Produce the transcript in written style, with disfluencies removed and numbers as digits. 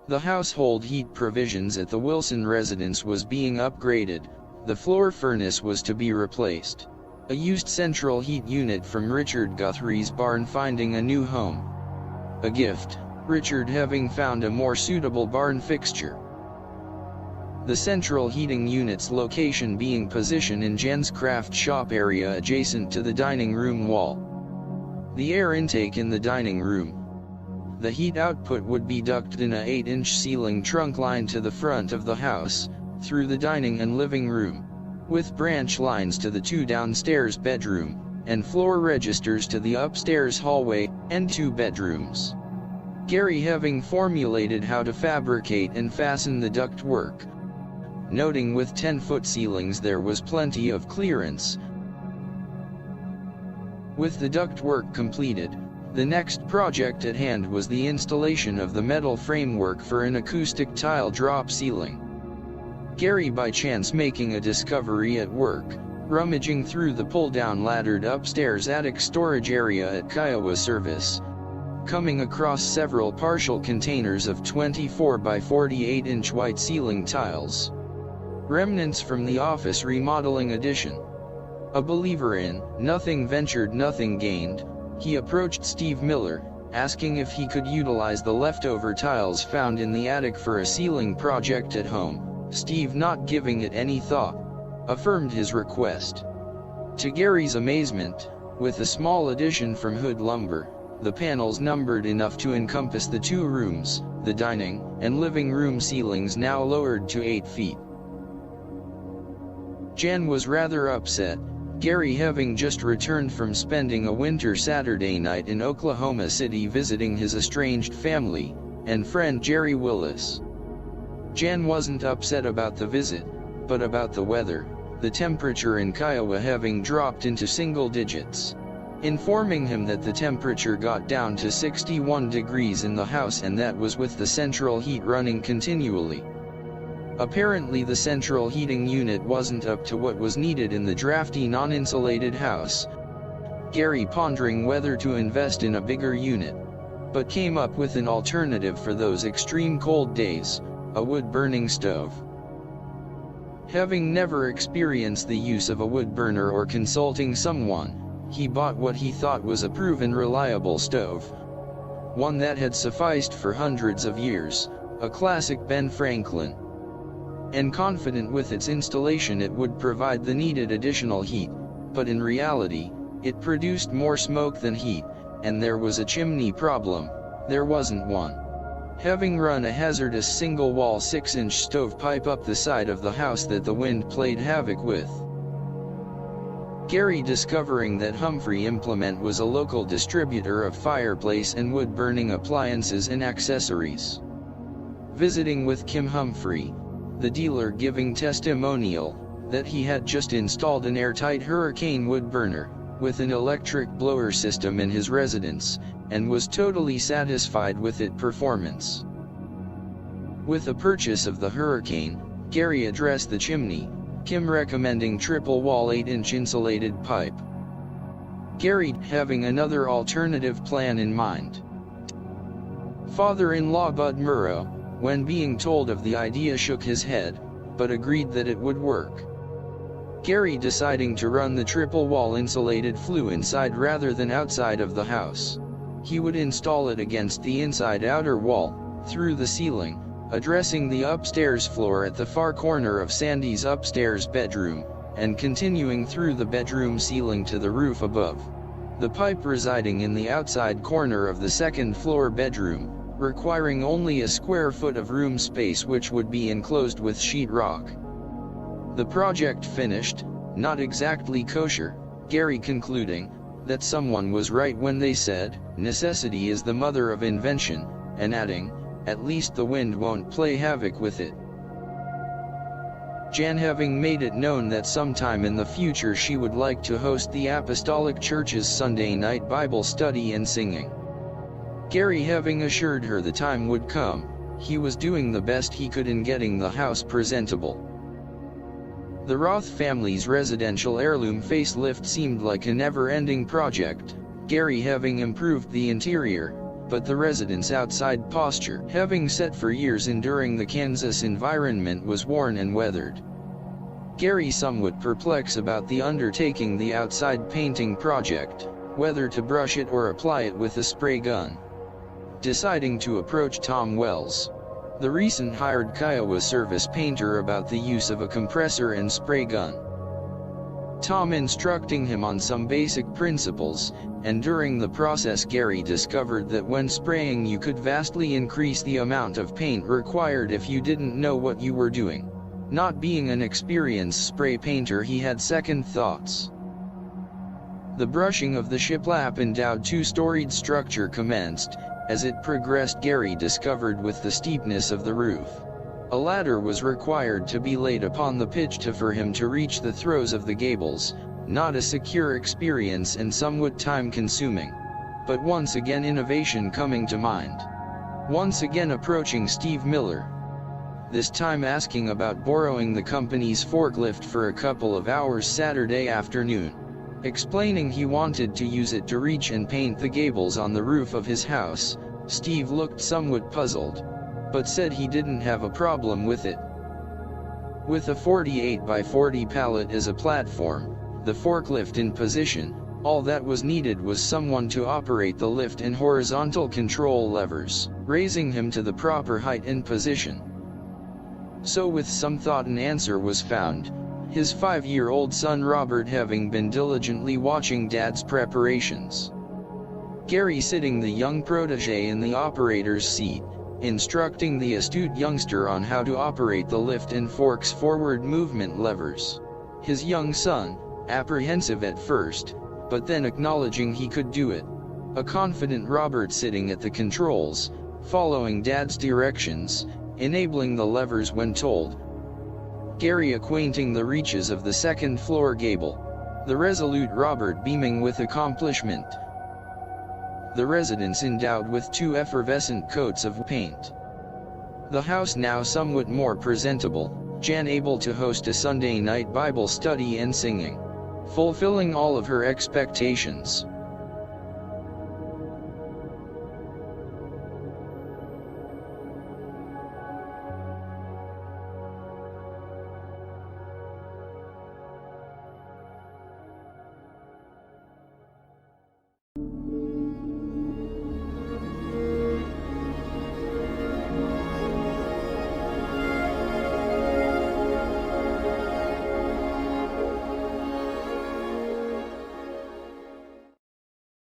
The household heat provisions at the Willson residence was being upgraded. The floor furnace was to be replaced. A used central heat unit from Richard Guthrie's barn finding a new home. A gift, Richard having found a more suitable barn fixture. The central heating unit's location being positioned in Jen's craft shop area adjacent to the dining room wall. The air intake in the dining room. The heat output would be ducted in a 8-inch ceiling trunk line to the front of the house, through the dining and living room, with branch lines to the 2 downstairs bedroom, and floor registers to the upstairs hallway, and 2 bedrooms. Gary having formulated how to fabricate and fasten the duct work, noting with 10-foot ceilings there was plenty of clearance. With the ductwork completed, the next project at hand was the installation of the metal framework for an acoustic tile drop ceiling. Gary by chance making a discovery at work, rummaging through the pull-down laddered upstairs attic storage area at Kiowa Service, coming across several partial containers of 24 by 48 inch white ceiling tiles. Remnants from the office remodeling addition. A believer in nothing ventured nothing gained, he approached Steve Miller, asking if he could utilize the leftover tiles found in the attic for a ceiling project at home. Steve, not giving it any thought, affirmed his request. To Gary's amazement, with a small addition from Hood Lumber, the panels numbered enough to encompass the 2 rooms, the dining and living room ceilings now lowered to 8 feet. Jan was rather upset, Gary having just returned from spending a winter Saturday night in Oklahoma City visiting his estranged family and friend Jerry Willis. Jan wasn't upset about the visit, but about the weather, the temperature in Kiowa having dropped into single digits. Informing him that the temperature got down to 61 degrees in the house, and that was with the central heat running continually. Apparently the central heating unit wasn't up to what was needed in the drafty non-insulated house. Gary pondering whether to invest in a bigger unit, but came up with an alternative for those extreme cold days, a wood-burning stove. Having never experienced the use of a wood burner or consulting someone, he bought what he thought was a proven reliable stove. One that had sufficed for hundreds of years, a classic Ben Franklin. And confident with its installation it would provide the needed additional heat, but in reality, it produced more smoke than heat, and there was a chimney problem. There wasn't one. Having run a hazardous single-wall 6-inch stovepipe up the side of the house that the wind played havoc with. Gary discovering that Humphrey Implement was a local distributor of fireplace and wood-burning appliances and accessories. Visiting with Kim Humphrey, the dealer giving testimonial that he had just installed an airtight Hurricane wood burner with an electric blower system in his residence, and was totally satisfied with its performance. With the purchase of the Hurricane, Gary addressed the chimney, Kim recommending triple wall 8-inch insulated pipe. Gary having another alternative plan in mind. Father-in-law Bud Murrow, when being told of the idea, shook his head, but agreed that it would work. Gary deciding to run the triple wall insulated flue inside rather than outside of the house. He would install it against the inside outer wall, through the ceiling, addressing the upstairs floor at the far corner of Sandy's upstairs bedroom, and continuing through the bedroom ceiling to the roof above. The pipe residing in the outside corner of the second floor bedroom, requiring only a square foot of room space which would be enclosed with sheetrock. The project finished, not exactly kosher, Gary concluding that someone was right when they said, necessity is the mother of invention, and adding, at least the wind won't play havoc with it. Jan having made it known that sometime in the future she would like to host the Apostolic Church's Sunday night Bible study and singing. Gary having assured her the time would come, he was doing the best he could in getting the house presentable. The Roth family's residential heirloom facelift seemed like a never-ending project, Gary having improved the interior, but the residents' outside posture, having set for years enduring the Kansas environment, was worn and weathered. Gary, somewhat perplexed about the undertaking the outside painting project, whether to brush it or apply it with a spray gun, deciding to approach Tom Wells, the recent hired Kiowa service painter, about the use of a compressor and spray gun. Tom instructing him on some basic principles, and during the process Gary discovered that when spraying you could vastly increase the amount of paint required if you didn't know what you were doing. Not being an experienced spray painter, he had second thoughts. The brushing of the shiplap-endowed two-storied structure commenced. As it progressed, Gary discovered with the steepness of the roof, a ladder was required to be laid upon the pitch for him to reach the throws of the gables. Not a secure experience and somewhat time-consuming. But once again innovation coming to mind. Once again approaching Steve Miller. This time asking about borrowing the company's forklift for a couple of hours Saturday afternoon. Explaining he wanted to use it to reach and paint the gables on the roof of his house. Steve looked somewhat puzzled, but said he didn't have a problem with it. With a 48 by 40 pallet as a platform, the forklift in position, all that was needed was someone to operate the lift and horizontal control levers, raising him to the proper height and position. So with some thought an answer was found, his 5-year-old son Robert having been diligently watching Dad's preparations. Gary sitting the young protege in the operator's seat, instructing the astute youngster on how to operate the lift and forks forward movement levers. His young son, apprehensive at first, but then acknowledging he could do it. A confident Robert sitting at the controls, following Dad's directions, enabling the levers when told. Gary acquainting the reaches of the second floor gable. The resolute Robert beaming with accomplishment. The residents endowed with 2 effervescent coats of paint. The house now somewhat more presentable, Jan able to host a Sunday night Bible study and singing, fulfilling all of her expectations.